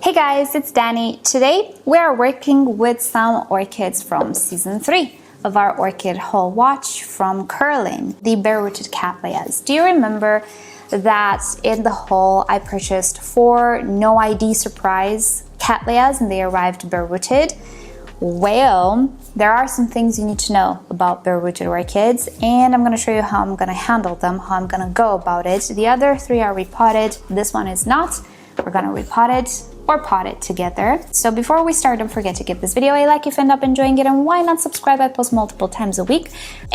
Hey guys, it's Danny. Today we are working with some orchids from season 3 of our Orchid Haul Watch from Curlin, the bare-rooted Cattleyas. Do you remember that in the haul I purchased 4 no ID surprise Cattleyas and they arrived bare-rooted? Well, there are some things you need to know about bare-rooted orchids, and I'm going to show you how I'm going to handle them, how I'm going to go about it. The other 3 are repotted. This one is not. We're going to repot it or pot it together. So before we start, don't forget to give this video a like if you end up enjoying it, and why not subscribe? I post multiple times a week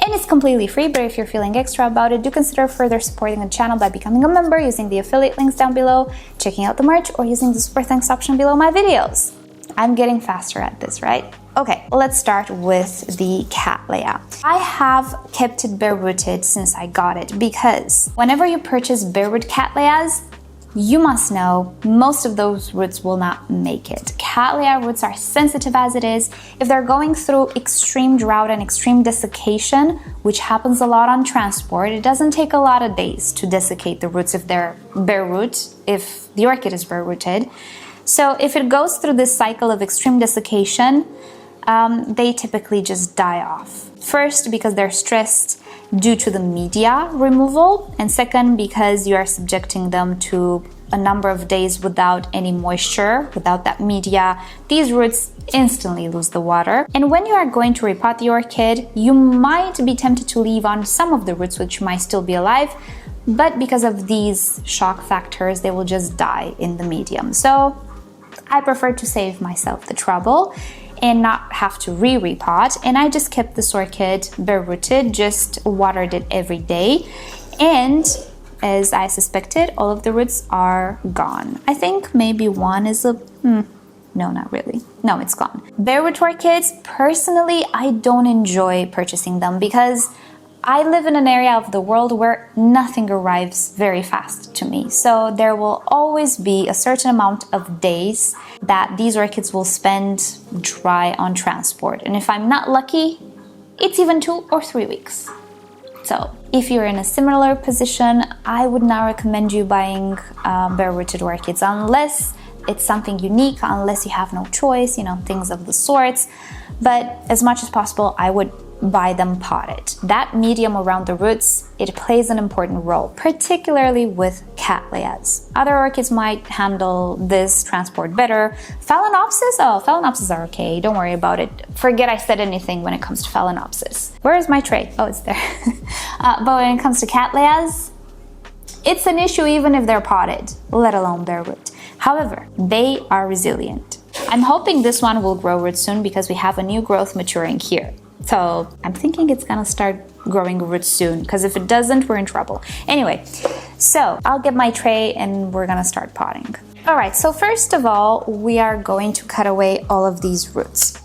and it's completely free, but if you're feeling extra about it, do consider further supporting the channel by becoming a member using the affiliate links down below, checking out the merch, or using the super thanks option below my videos. I'm getting faster at this, right? Okay, let's start with the Cattleya. I have kept it bare-rooted since I got it because whenever you purchase bare-root Cattleyas, you must know most of those roots will not make it. Cattleya roots are sensitive as it is. If they're going through extreme drought and extreme desiccation, which happens a lot on transport, it doesn't take a lot of days to desiccate the roots if they're bare root, if the orchid is bare rooted. So if it goes through this cycle of extreme desiccation, they typically just die off. First, because they're stressed due to the media removal, and second, because you are subjecting them to a number of days without any moisture, without that media. These roots instantly lose the water. And when you are going to repot the orchid, you might be tempted to leave on some of the roots which might still be alive, but because of these shock factors, they will just die in the medium. So I prefer to save myself the trouble and not have to repot, and I just kept this orchid bare-rooted, just watered it every day, and as I suspected, all of the roots are gone. I think maybe one is no, not really. No, it's gone. Bare-root orchids, personally, I don't enjoy purchasing them because I live in an area of the world where nothing arrives very fast to me. So there will always be a certain amount of days that these orchids will spend dry on transport. And if I'm not lucky, it's even 2 or 3 weeks. So if you're in a similar position, I would not recommend you buying bare-rooted orchids unless it's something unique, unless you have no choice, you know, things of the sorts. But as much as possible, I would buy them potted. That medium around the roots, it plays an important role, particularly with Cattleyas. Other orchids might handle this transport better. Phalaenopsis? Oh, Phalaenopsis are okay, don't worry about it. Forget I said anything when it comes to Phalaenopsis. Where is my tray? Oh, it's there. But when it comes to Cattleyas, it's an issue even if they're potted, let alone bare root. However, they are resilient. I'm hoping this one will grow roots soon because we have a new growth maturing here. So I'm thinking it's gonna start growing roots soon, because if it doesn't, we're in trouble. Anyway, so I'll get my tray and we're gonna start potting. All right, so first of all, we are going to cut away all of these roots.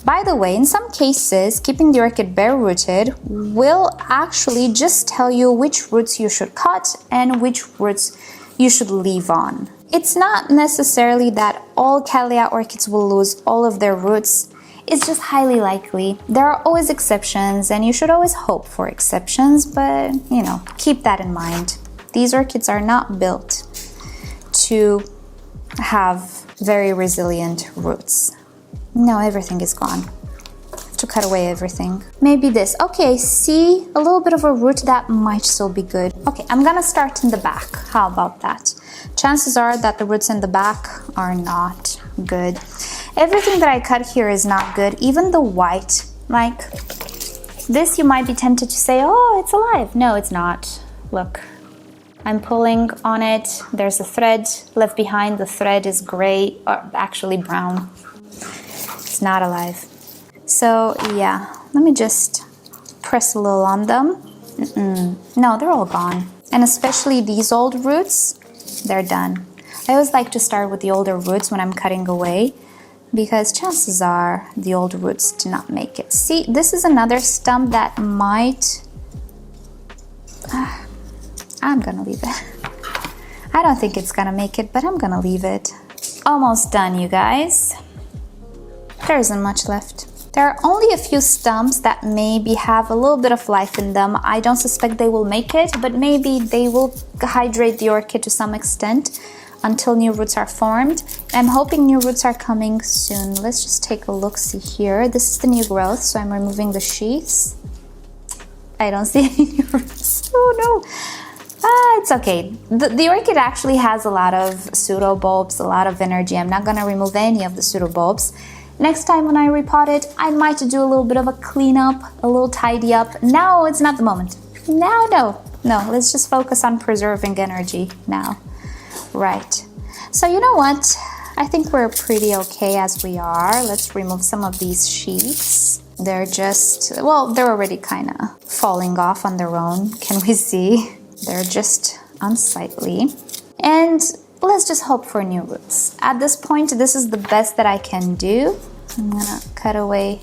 By the way, in some cases, keeping the orchid bare-rooted will actually just tell you which roots you should cut and which roots you should leave on. It's not necessarily that all Cattleya orchids will lose all of their roots. It's just highly likely. There are always exceptions, and you should always hope for exceptions, but, you know, keep that in mind. These orchids are not built to have very resilient roots. No, everything is gone. I have to cut away everything. Maybe this. Okay, see, a little bit of a root that might still be good. Okay, I'm gonna start in the back. How about that? Chances are that the roots in the back are not good. Everything that I cut here is not good, even the white. Like this, you might be tempted to say, oh, it's alive. No, it's not. Look, I'm pulling on it. There's a thread left behind. The thread is gray, or actually brown. It's not alive. So yeah, let me just press a little on them. No, they're all gone. And especially these old roots, they're done. I always like to start with the older roots when I'm cutting away, because chances are the old roots do not make it. See, this is another stump that might... I'm gonna leave it. I don't think it's gonna make it, but I'm gonna leave it. Almost done, you guys. There isn't much left. There are only a few stumps that maybe have a little bit of life in them. I don't suspect they will make it, but maybe they will hydrate the orchid to some extent. until new roots are formed. I'm hoping new roots are coming soon. Let's just take a look-see here. This is the new growth, so I'm removing the sheaths. I don't see any new roots. Oh no. It's okay. The orchid actually has a lot of pseudobulbs, a lot of energy. I'm not gonna remove any of the pseudobulbs. Next time when I repot it, I might do a little bit of a cleanup, a little tidy up. Now it's not the moment. Now, no, let's just focus on preserving energy now. Right. So you know what? I think we're pretty okay as we are. Let's remove some of these sheaths. They're just, well, they're already kind of falling off on their own. Can we see? They're just unsightly. And let's just hope for new roots. At this point, this is the best that I can do. I'm gonna cut away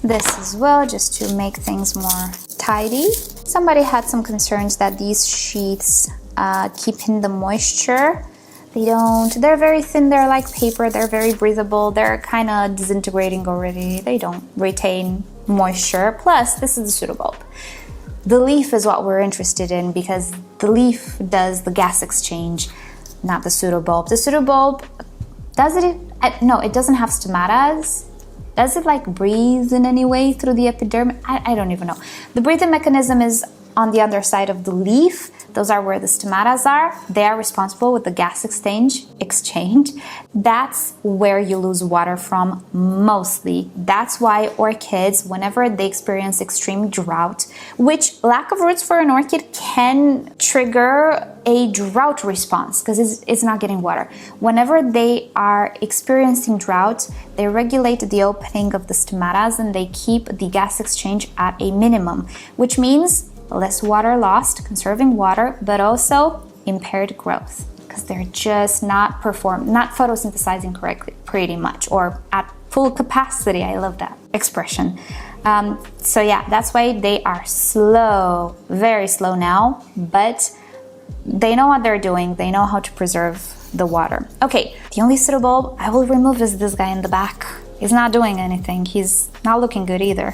this as well, just to make things more tidy. Somebody had some concerns that these sheaths keep in the moisture. They don't. They're very thin. They're like paper. They're very breathable. They're kind of disintegrating already. They don't retain moisture. Plus, this is the pseudobulb. The leaf is what we're interested in because the leaf does the gas exchange, not the pseudobulb. The pseudobulb, does it? No, it doesn't have stomatas. Does it like breathe in any way through the epidermis? I don't even know. The breathing mechanism is on the underside of the leaf. Those are where the stomatas are. They are responsible with the gas exchange. That's where you lose water from mostly. That's why orchids, whenever they experience extreme drought, which lack of roots for an orchid can trigger a drought response because it's not getting water. Whenever they are experiencing drought, they regulate the opening of the stomatas and they keep the gas exchange at a minimum, which means less water lost, conserving water, but also impaired growth because they're just not photosynthesizing correctly pretty much, or at full capacity. I love that expression. So yeah, that's why they are slow, very slow now, but they know what they're doing. They know how to preserve the water. Okay, the only pseudobulb I will remove is this guy in the back. He's not doing anything. He's not looking good either.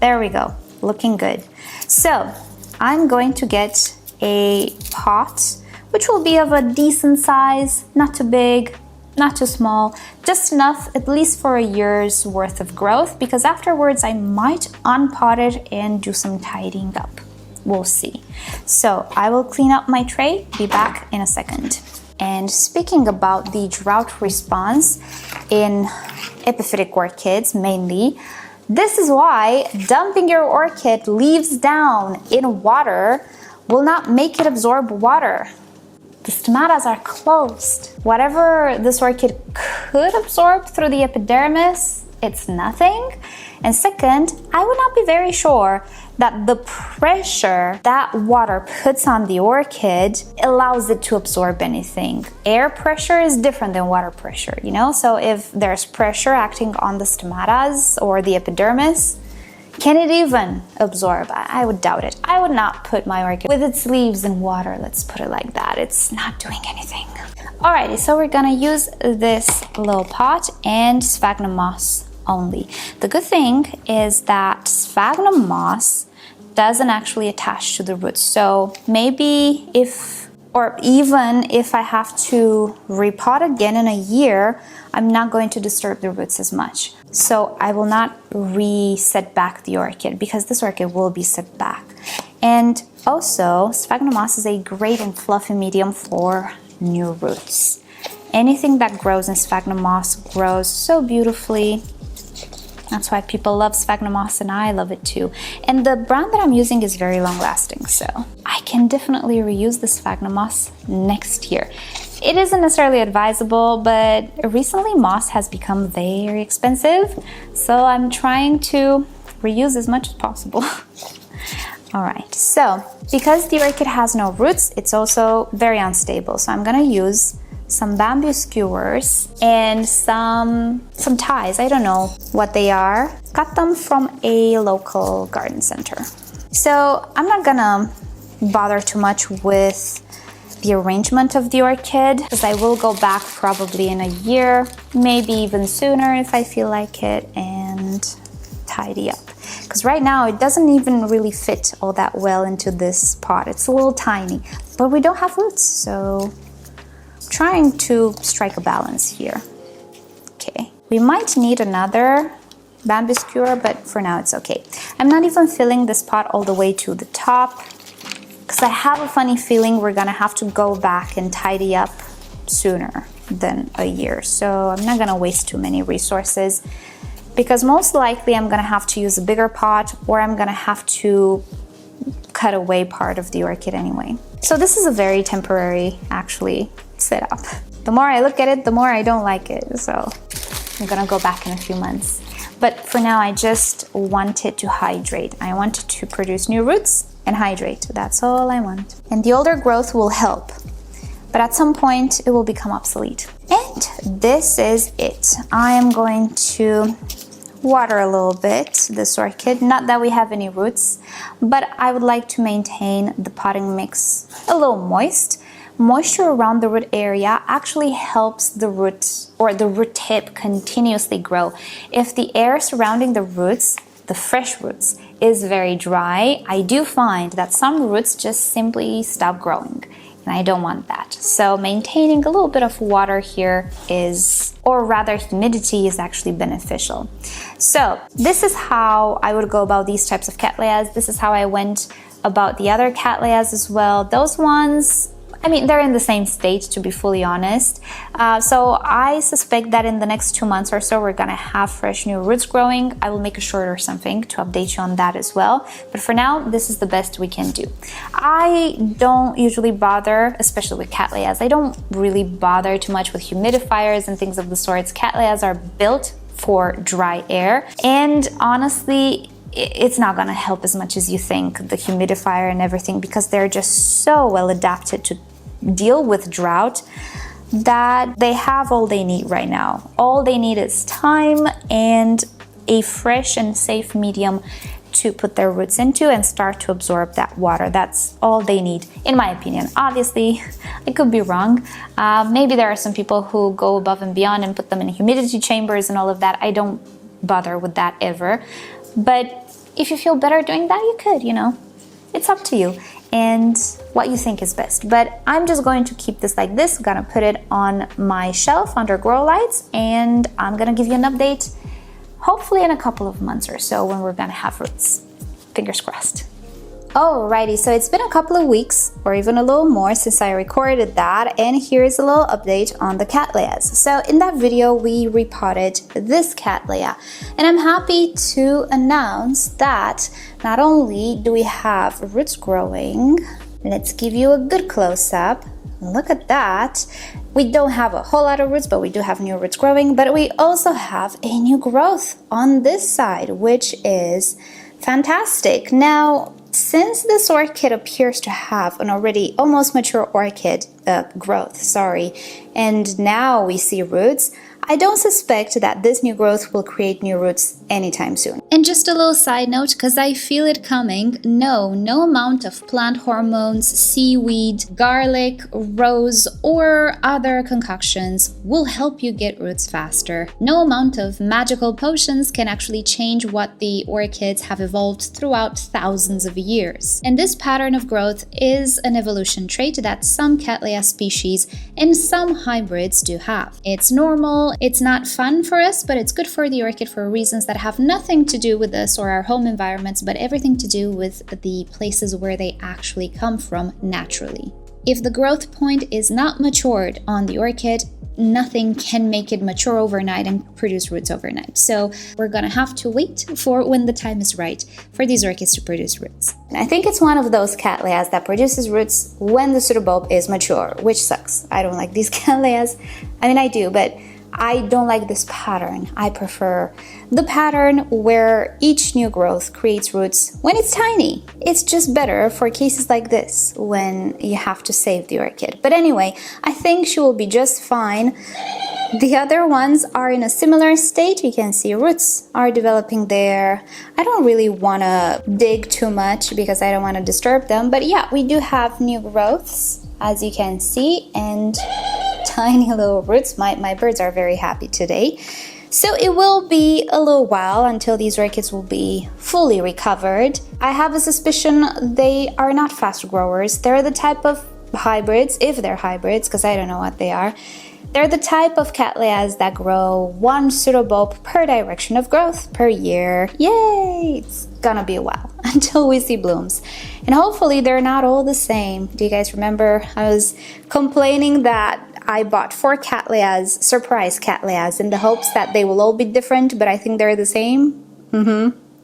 There we go. Looking good. So I'm going to get a pot, which will be of a decent size, not too big, not too small, just enough at least for a year's worth of growth, because afterwards I might unpot it and do some tidying up. We'll see. So I will clean up my tray, be back in a second. And speaking about the drought response in epiphytic orchids mainly, this is why dumping your orchid leaves down in water will not make it absorb water. The stomatas are closed. Whatever this orchid could absorb through the epidermis, it's nothing. And second, I would not be very sure that the pressure that water puts on the orchid allows it to absorb anything. Air pressure is different than water pressure, you know? So if there's pressure acting on the stomatas or the epidermis, can it even absorb? I would doubt it. I would not put my orchid with its leaves in water, let's put it like that. It's not doing anything. Alrighty, so we're gonna use this little pot and sphagnum moss only. The good thing is that sphagnum moss doesn't actually attach to the roots. So maybe even if I have to repot again in a year, I'm not going to disturb the roots as much. So I will not reset back the orchid because this orchid will be set back. And also, sphagnum moss is a great and fluffy medium for new roots. Anything that grows in sphagnum moss grows so beautifully. That's why people love sphagnum moss and I love it too. And the brand that I'm using is very long lasting, so I can definitely reuse the sphagnum moss next year. It isn't necessarily advisable, but recently moss has become very expensive, so I'm trying to reuse as much as possible. Alright, so because the orchid has no roots, it's also very unstable, so I'm gonna use some bamboo skewers and some ties. I don't know what they are. Got them from a local garden center. So I'm not gonna bother too much with the arrangement of the orchid because I will go back probably in a year, maybe even sooner if I feel like it, and tidy up. Because right now it doesn't even really fit all that well into this pot. It's a little tiny, but we don't have roots, so trying to strike a balance here. Okay, we might need another bamboo skewer, but for now it's okay. I'm not even filling this pot all the way to the top because I have a funny feeling we're gonna have to go back and tidy up sooner than a year. So I'm not gonna waste too many resources because most likely I'm gonna have to use a bigger pot or I'm gonna have to cut away part of the orchid anyway. So this is a very temporary, actually, setup. The more I look at it, the more I don't like it. So I'm gonna go back in a few months. But for now, I just wanted to hydrate. I wanted to produce new roots and hydrate. That's all I want. And the older growth will help, but at some point it will become obsolete. And this is it. I am going to water a little bit this orchid. Not that we have any roots, but I would like to maintain the potting mix a little moist. Moisture around the root area actually helps the root or the root tip continuously grow. If the air surrounding the roots, the fresh roots, is very dry, I do find that some roots just simply stop growing, and I don't want that. So maintaining a little bit of water here is, or rather humidity, is actually beneficial. So this is how I would go about these types of Cattleyas. This is how I went about the other Cattleyas as well. Those ones, I mean, they're in the same state, to be fully honest. So I suspect that in the next 2 months or so, we're gonna have fresh new roots growing. I will make a short or something to update you on that as well. But for now, this is the best we can do. I don't usually bother, especially with Cattleyas, I don't really bother too much with humidifiers and things of the sorts. Cattleyas are built for dry air. And honestly, it's not gonna help as much as you think, the humidifier and everything, because they're just so well adapted to deal with drought that they have all they need right now. All they need is time and a fresh and safe medium to put their roots into and start to absorb that water. That's all they need, in my opinion. Obviously, I could be wrong. Maybe there are some people who go above and beyond and put them in humidity chambers and all of that. I don't bother with that ever. But if you feel better doing that, you could, you know. It's up to you and what you think is best. But I'm just going to keep this like this. I'm gonna put it on my shelf under grow lights, and I'm gonna give you an update hopefully in a couple of months or so when we're gonna have roots. Fingers crossed. Alrighty, so it's been a couple of weeks or even a little more since I recorded that, and here's a little update on the Cattleyas. So in that video, we repotted this Cattleya, and I'm happy to announce that not only do we have roots growing, let's give you a good close-up. Look at that. We don't have a whole lot of roots, but we do have new roots growing, but we also have a new growth on this side, which is fantastic. Now, since this orchid appears to have an already almost mature orchid growth, and now we see roots, I don't suspect that this new growth will create new roots anytime soon. And just a little side note, because I feel it coming, no amount of plant hormones, seaweed, garlic, rose, or other concoctions will help you get roots faster. No amount of magical potions can actually change what the orchids have evolved throughout thousands of years. And this pattern of growth is an evolution trait that some Cattleya species and some hybrids do have. It's normal. It's not fun for us, but it's good for the orchid for reasons that have nothing to do with us or our home environments, but everything to do with the places where they actually come from naturally. If the growth point is not matured on the orchid, nothing can make it mature overnight and produce roots overnight. So we're gonna have to wait for when the time is right for these orchids to produce roots. And I think it's one of those Cattleyas that produces roots when the pseudobulb is mature, which sucks. I don't like these Cattleyas. I mean, I do, but I don't like this pattern. I prefer the pattern where each new growth creates roots when it's tiny. It's just better for cases like this when you have to save the orchid. But anyway, I think she will be just fine. The other ones are in a similar state. You can see roots are developing there. I don't really want to dig too much because I don't want to disturb them. But yeah, we do have new growths, as you can see, and tiny little roots. My birds are very happy today. So it will be a little while until these orchids will be fully recovered. I have a suspicion they are not fast growers. They're the type of hybrids, if they're hybrids, because I don't know what they are. They're the type of Cattleyas that grow one pseudobulb per direction of growth per year. Yay! It's gonna be a while until we see blooms. And hopefully they're not all the same. Do you guys remember I was complaining that I bought 4 Cattleyas, surprise Cattleyas, in the hopes that they will all be different, but I think they're the same?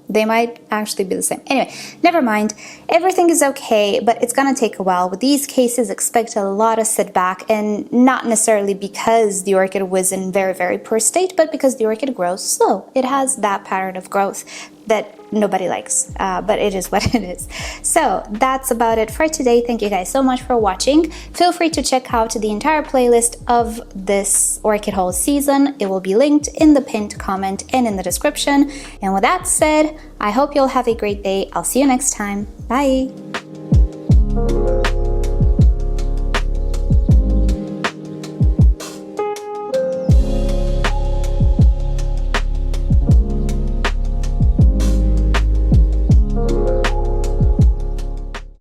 They might actually be the same. Anyway, never mind. Everything is okay, but it's gonna take a while. With these cases, expect a lot of setback, and not necessarily because the orchid was in very, very poor state, but because the orchid grows slow. It has that pattern of growth that nobody likes, but it is what it is. So that's about it for today. Thank you guys so much for watching. Feel free to check out the entire playlist of this orchid haul season. It will be linked in the pinned comment and in the description. And with that said, I hope you'll have a great day. I'll see you next time. Bye.